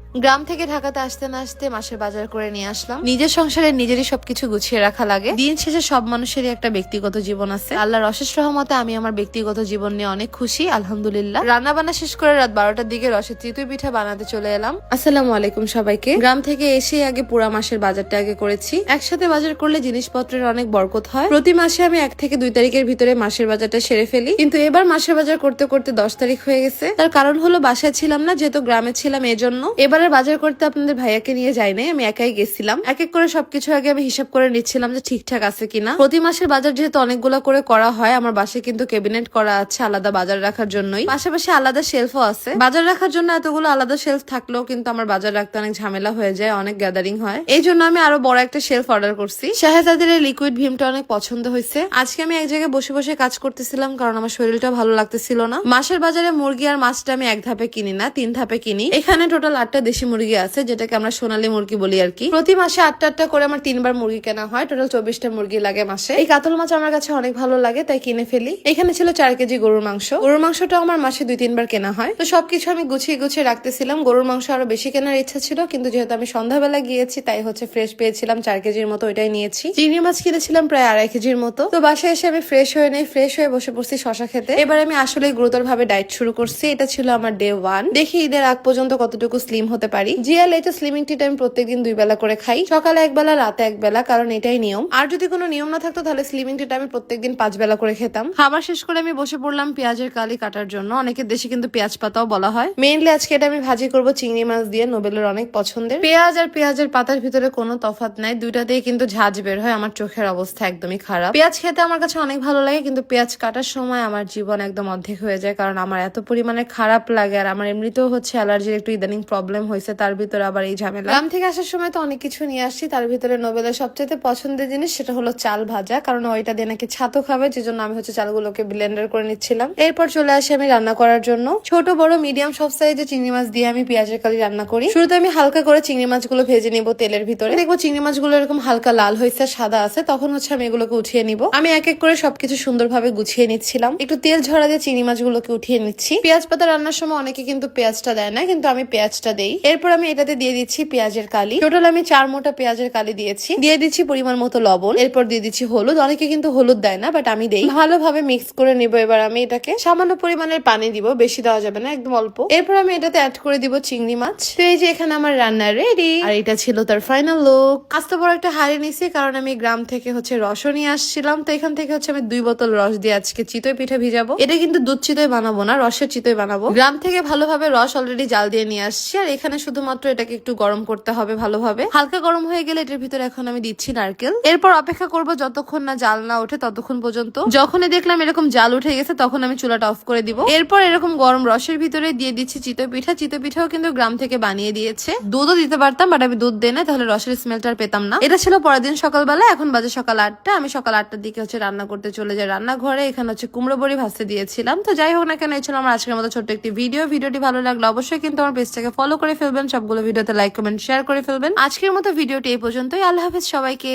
গ্রাম থেকে ঢাকাতে আসতে না আসতে মাসের বাজার করে নিয়ে আসলাম। নিজের সংসারে নিজেরই সবকিছু গুছিয়ে রাখা লাগে। দিন শেষে সব মানুষেরই একটা ব্যক্তিগত জীবন আছে। আল্লাহর অশেষ রহমতে আমি আমার ব্যক্তিগত জীবন নিয়ে অনেক খুশি, আলহামদুলিল্লাহ। রান্না বান্না শেষ করে রাত 12টার দিকে রসের চিতই পিঠা বানাতে চলে এলাম। আসসালামু আলাইকুম সবাইকে। গ্রাম থেকে এসে আগে পুরা মাসের বাজারটা আগে করেছি। একসাথে বাজার করলে জিনিসপত্রের অনেক বরকত হয়। প্রতি মাসে আমি 1 থেকে 2 তারিখের ভিতরে মাসের বাজারটা সেরে ফেলি, কিন্তু এবার মাসের বাজার করতে করতে 10 তারিখ হয়ে গেছে। তার কারণ হলো বাসায় ছিলাম না, যেহেতু গ্রামে ছিলাম, এজন্য এবারের বাজার করতে আপনাদের ভাইয়াকে নিয়ে যাই নাই, আমি একাই গেছিলাম। এক এক করে সবকিছু আগে আমি হিসাব করে নিচ্ছিলাম যে ঠিকঠাক আছে কিনা। প্রতি মাসের বাজার যেহেতু অনেকগুলো করে করা হয়, আমার বাসায় কিন্তু ক্যাবিনেট করা আছে আলাদা বাজার রাখার জন্যই, পাশাপাশি আলাদা শেলফও আছে। বাজার রাখার জন্য এতগুলো আলাদা শেলফ থাকলেও কিন্তু আমার বাজার রাখতে অনেক ঝামেলা হয়ে যায়, অনেক গ্যাদারিং হয়। এই জন্য আমি আরো বড় একটা শেলফ অর্ডার করছি। শাহেজাদের এই লিকুইড ভীমটা অনেক পছন্দ হয়েছে। আজকে আমি এক জায়গায় বসে বসে কাজ করতেছিলাম, কারণ আমার শরীরটা ভালো লাগতেছিল না। মাসের বাজারে মুরগি আর মাছটা আমি 1 ধাপে কিনি না, 3 ধাপে কিনি। এখানে টোটাল 8টা দেশি মুরগি আছে, যেটাকে আমরা সোনালী মুরগি বলি আর কি। প্রতি মাসে 8টা করে আমার 3বার মুরগি কেনা হয়, টোটাল 24টা মুরগি লাগে মাসে। এই কাতল মাছ আমার কাছে অনেক ভালো লাগে, তাই কিনে ফেলি। এখানে ছিল 4 কেজি গরুর মাংস। গরুর মাংসটা আমার মাসে 2-3বার কেনা হয়। তো সবকিছু আমি গুছিয়ে গুছিয়ে রাখতেছিলাম। গরুর মাংস আরো বেশি কেনার ইচ্ছা ছিল, কিন্তু যেহেতু আমি সন্ধ্যাবেলা গিয়েছি, তাই হচ্ছে ফ্রেশ পেয়েছিলাম 4 কেজির মতো, ওইটাই নিয়েছি। চিংড়ি মাছ কিনেছিলাম প্রায় 2.5 কেজির মতো। তো বাসায় এসে আমি ফ্রেশ হয়ে নেই, ফ্রেশ হয়ে বসে পড়ছি শশা খেতে। এবার আমি আসলে গুরুতর ভাবে ডায়েট শুরু করছি। এটা ছিল আমার ডে 1। দেখি ঈদের আগ পর্যন্ত কতটুকু স্লিম হতে পারি। জিয়াল এটা স্লিমিং টিটা আমি প্রত্যেকদিন 2 বেলা করে খাই, সকালে 1 বেলা, রাতে 1 বেলা, কারণ এটাই নিয়ম। আর যদি কোনো নিয়ম না থাকতো তাহলে স্লিমিং টিটা আমি প্রত্যেকদিন 5 বেলা করে খেতাম। খাবার শেষ করে আমি বসে পড়লাম পেঁয়াজের কালি কাটার জন্য। অনেকের দেশে কিন্তু পেঁয়াজ পাতাও বলা হয়। মেইনলি আজকে এটা আমি ভাজি করব চিংড়ি মাছ দিয়ে, নোবেলের অনেক পছন্দের। পেঁয়াজ আর পেঁয়াজের পাতার ভিতরে কোনো তফাৎ নাই, দুইটাতেই কিন্তু ঝাঁজ বের হয়। আমার চোখের অবস্থা একদমই খারাপ। পেঁয়াজ খেতে আমার কাছে অনেক ভালো লাগে, কিন্তু পেঁয়াজ কাটার সময় আমার জীবন একদম অর্ধেক হয়ে যায়, কারণ আমার এত পরিমাণে খারাপ লাগে। আর আমার এমনিতেও হচ্ছে অ্যালার্জির একটু ইদানিং প্রবলেম হয়েছে, তার ভিতরে আবার এই ঝামেলা। গ্রাম থেকে আসার সময় তো অনেক কিছু নিয়ে আসছি, তার ভিতরে নোবেলের সবচেয়ে পছন্দের জিনিস সেটা হলো চাল ভাজা, কারণ ওইটা দিয়ে নাকি ছাতু খাবে, যে জন্য আমি হচ্ছে চালগুলোকে ব্লেন্ডার করে নিচ্ছিলাম। এরপর চলে আসি আমি রান্না করার জন্য। ছোট বড় মিডিয়াম সব সাইজে চিংড়ি মাছ দিয়ে আমি পেঁয়াজের কালি রান্না করি। শুরুতে আমি হালকা করে চিংড়ি মাছগুলো ভেজে নিব তেলের ভিতরে। দেখবো চিংড়ি মাছগুলো এরকম হালকা লাল হয়েছে, সাদা আছে, তখন হচ্ছে আমি এগুলোকে উঠিয়ে নিব। আমি এক এক করে সবকিছু সুন্দরভাবে গুছিয়ে নিচ্ছিলাম। একটু তেল ঝরা দিয়ে চিংড়ি মাছগুলোকে উঠিয়ে নিচ্ছি। পেঁয়াজ পাতা রান্নার সময় অনেকে কিন্তু পেঁয়াজটা দেয় না, কিন্তু আমি পেঁয়াজটা দেই। এরপর আমি এটাতে দিয়ে দিচ্ছি পেঁয়াজের কালি। টোটাল আমি 4 মোটা পেঁয়াজের কালি দিয়েছি। দিয়ে দিচ্ছি পরিমাণ মতো লবণ। এরপর দিয়ে দিচ্ছি হলুদ। অনেকে কিন্তু হলুদ দেয় না, বাট আমি দেই। ভালোভাবে মিক্স করে নিব। এবার আমি এটাকে সামান্য পরিমাণের পানি দিব, বেশি দেওয়া যাবে না, একদম অল্প। এরপর আমি এটাতে অ্যাড করে দিব চিংড়ি মাছ। তো এই যে এখানে আমার রান্না রেডি। আর এটা ছিল তার ফাইনাল লুক। আস্তে বড় একটা হাঁড়ি নিছি, কারণ আমি গ্রাম থেকে হচ্ছে রসও নিয়ে আসছিলাম। তো এখান থেকে হচ্ছে আমি 2 বোতল রস দিয়ে আজকে চিতই পিঠা ভিজাবো। এটা কিন্তু দুধ চিতই বানাবো না, রসের চিতই বানাবো। গ্রাম থেকে ভালোভাবে রস অলরেডি জাল দিয়ে নিয়ে আসছি, আর এখানে শুধুমাত্র এটাকে একটু গরম করতে হবে ভালোভাবে। হালকা গরম হয়ে গেলে এটার ভিতরে এখন আমি দিচ্ছি নারকেল। এরপর অপেক্ষা করব যতক্ষণ না জাল না ওঠে ততক্ষণ পর্যন্ত। যখনই দেখলাম এরকম জাল উঠে গেছে, তখন আমি চুলাটা অফ করে দিব। এরপর এরকম গরম রসের ভিতরে দিয়ে দিচ্ছি চিতই পিঠা। চিতই পিঠাও কিন্তু গ্রাম থেকে বানিয়ে দিয়েছে। দুধও দিতে পারতাম, বাট আমি দুধ দেই না, তাহলে রসের স্মেলটা আর পেতাম না। এটা ছিল পরের দিন সকালবেলা। এখন বাজে সকাল 8টা। আমি সকাল 8টার দিকে হচ্ছে রান্না করতে চলে যাই রান্নাঘরে। এখানে হচ্ছে কুমড়ো বড়ি ভাজতে দিয়েছিলাম। তো যাই হোক না কেন, এই ছিল আমার আজকের মতো ছোট্ট একটি ভিডিও। ভিডিওটি ভালো লাগলো অবশ্যই কিন্তু আমার পেজটাকে ফলো করে ফেলবেন, সবগুলো ভিডিওতে লাইক কমেন্ট শেয়ার করে ফেলবেন। আজকের মতো ভিডিওটি এই পর্যন্তই। আল্লাহ হাফেজ সবাইকে।